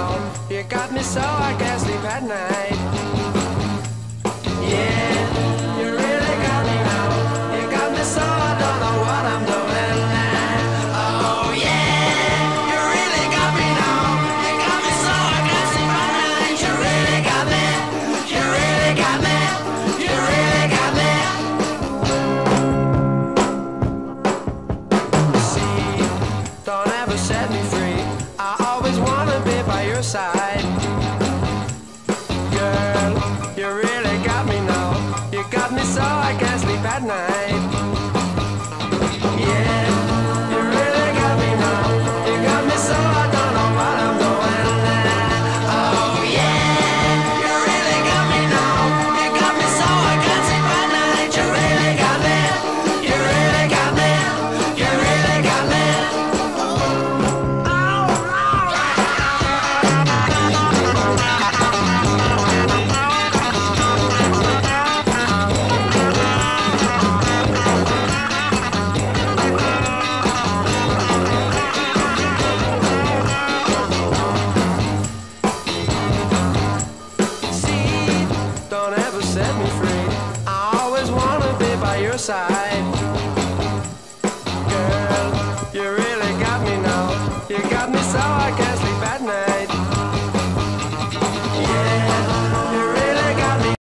now. You got me so I can't sleep at night. Yeah, you really got me now. You got me so I don't know what I'm doing. Oh yeah, you really got me now. You got me so I can't sleep at night. You really got me. You really got me. You really got me. See, don't ever set me free. I always wanna be by your side. Girl, you really got me now. You got me so I can't sleep at night. Yeah, you really got me now. You got me so I don't know what I'm doing. Oh yeah, you really got me now. You got me so I can't sleep at night. You really got me. You really got me. You really got me. See, don't ever set me free. I always wanna be by your side.